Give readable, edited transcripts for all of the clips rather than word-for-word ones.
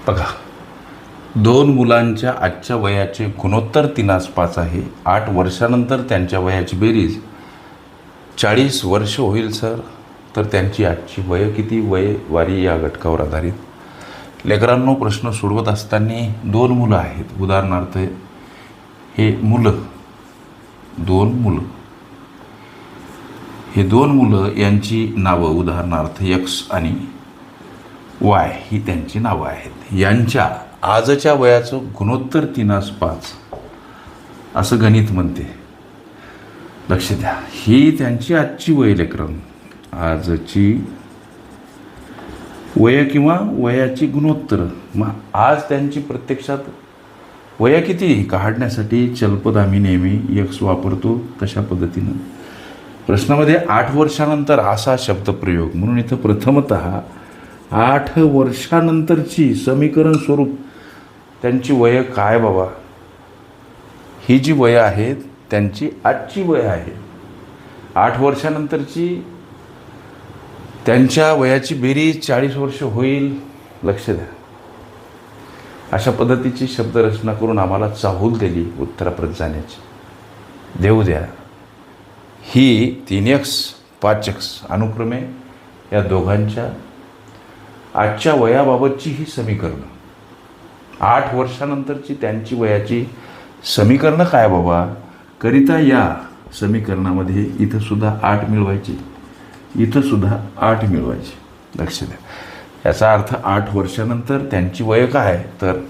बघा, 2 मुलांच्या आजच्या वयाचे गुणोत्तर 3:5 आहे. 8 वर्षानंतर त्यांच्या वयाची बेरीज 40 वर्ष होईल सर. तर त्यांची आजची वय किती? वय वारी या घटकावर आधारित. लेकरांनो, प्रश्न सोडवत असताना 2 मुलं आहेत. उदाहरणार्थ हे मुलं, 2 मुलं, हे 2 मुलं यांची नावं उदाहरणार्थ एक्स आणि वाय ही त्यांची नावं आहेत. यांच्या आजच्या वयाचं गुणोत्तर 3:5 असं गणित म्हणते. लक्ष द्या, ही त्यांची आजची वय लेकरांनो, आजची वय किंवा वयाची गुणोत्तर. मग आज त्यांची प्रत्यक्षात वय किती काढण्यासाठी चलपद आम्ही नेहमी एक्स वापरतो तशा पद्धतीनं प्रश्नामध्ये 8 वर्षानंतर असा शब्दप्रयोग. म्हणून इथं प्रथमतः 8 वर्षानंतरची समीकरण स्वरूप त्यांची वय काय बाबा? ही जी वय आहेत त्यांची आजची वय आहे. 8 वर्षानंतरची त्यांच्या वयाची बेरीज 40 वर्ष होईल. लक्ष द्या, अशा पद्धतीची शब्दरचना करून आम्हाला चाहूल दिली उत्तरापर्यंत जाण्याची. देऊ द्या. ही 3x 5x अनुक्रमे या दोघांच्या आजच्या वयाबाबतची ही समीकरणं. 8 वर्षानंतरची त्यांची वयाची समीकरणं काय बाबा? करिता या समीकरणामध्ये इथंसुद्धा 8 मिळवायची, इथंसुद्धा 8 मिळवायची. लक्ष द्या, याचा अर्थ 8 वर्षानंतर त्यांची वय काय? तर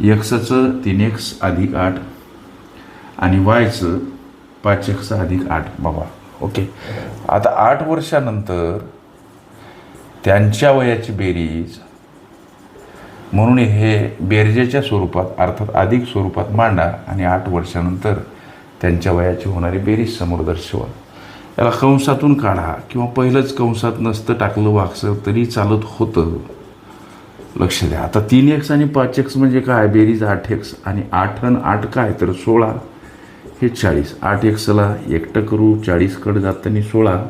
एक्सचं 3x + 8 आणि वायचं 5x + 8 बाबा. ओके, आता 8 वर्षानंतर त्यांच्या वयाची बेरीज म्हणून हे बेरजेच्या स्वरूपात अर्थात अधिक स्वरूपात मांडा आणि 8 वर्षानंतर त्यांच्या वयाची होणारी बेरीज समोर दर्शवा. याला कंसातून काढा किंवा पहिलंच कंसात नसतं टाकलं वाक्सर तरी चालत होतं. लक्ष द्या, आता 3x आणि 5x म्हणजे काय? बेरीज 8x आणि 8 आणि 8 काय? तर 16 हे 40. 8xला एकटं करू, 40कडे जाताना 16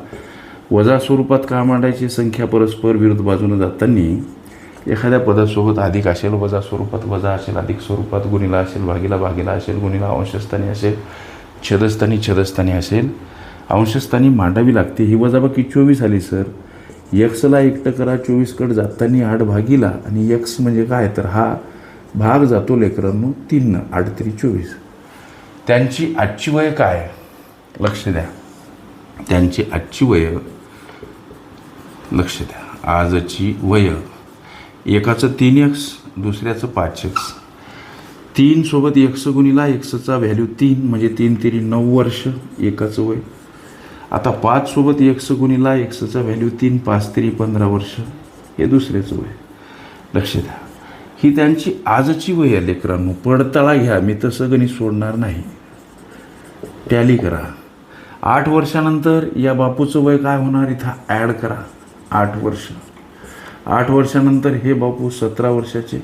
वजा स्वरूपात का मांडायची? संख्या परस्पर विरुद्ध बाजूने जाताना एखाद्या पदासोबत अधिक असेल, वजा स्वरूपात वजा असेल, अधिक स्वरूपात गुणिला असेल, भागीला भागीला असेल, गुणिला अंशस्थानी असेल, छेदस्थानी छेदस्थानी असेल, अंशस्थानी मांडावी लागते. ही वजाबाकी 24 आली सर. एक्सला एकटं करा, 24कडे जाताना 8 भागीला आणि एक्स म्हणजे काय? तर हा भाग जातो लेकरांनो 3, 8 × 24. त्यांची आजची वय काय? लक्ष द्या, त्यांची आजची वय, लक्ष द्या, आजची वय एकाचं 3x दुसऱ्याचं 5x. 3 सोबत x गुणिला xचा व्हॅल्यू 3 म्हणजे 3 × 9 वर्ष एकाचं वय. आता 5 सोबत x गुणिला xचा व्हॅल्यू 3, 5 × 15 वर्ष हे दुसऱ्याचं वय. लक्ष द्या, ही त्यांची आजची वय आहे लेकरांनो. पडताळा घ्या, मी तसं गणित सोडणार नाही. टॅली करा. 8 वर्षानंतर या बापूचं वय काय होणार? इथं ॲड करा 8 वर्ष. 8 वर्षानंतर हे बापू 17 वर्षाचे.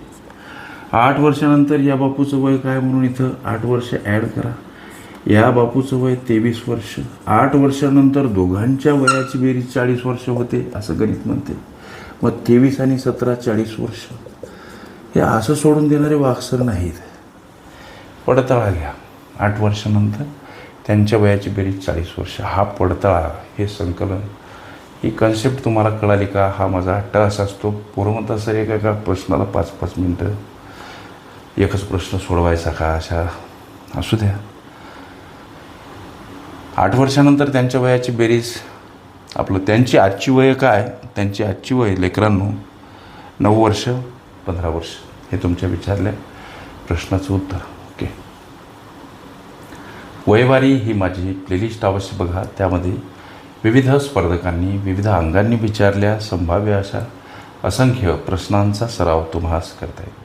8 वर्षानंतर या बापूचं वय काय? म्हणून इथं 8 वर्ष ॲड करा. या बापूचं वय 23 वर्ष. 8 वर्षानंतर दोघांच्या वयाची बेरीज 40 वर्ष होते असं गणित म्हणते. मग 23 आणि 17 40 वर्ष. हे असं सोडून देणारे वाक्सर नाहीत. पडताळा घ्या. 8 वर्षानंतर त्यांच्या वयाची बेरीज 40 वर्ष. हा पडताळा, हे संकलन, ही कन्सेप्ट तुम्हाला कळाली का? हा माझा टस असतो. पूर्णतः सर एका प्रश्नाला 5-5 मिनटं एकच प्रश्न सोडवायचा का? अशा असू द्या. 8 वर्षानंतर त्यांच्या वयाची बेरीज आपलं त्यांची आजची वय काय? त्यांची आजची वय लेकरांनो 9 वर्ष 15 वर्ष. हे तुमच्या विचारल्या प्रश्नाचं उत्तर. ओके, वयवारी ही माझी प्लेलिस्ट अवश्य बघा. त्यामध्ये विविध स्पर्धकांनी विविध अंगांनी विचारल्या संभाव्य अशा असंख्य प्रश्नांचा सराव तुम्हास करता येईल.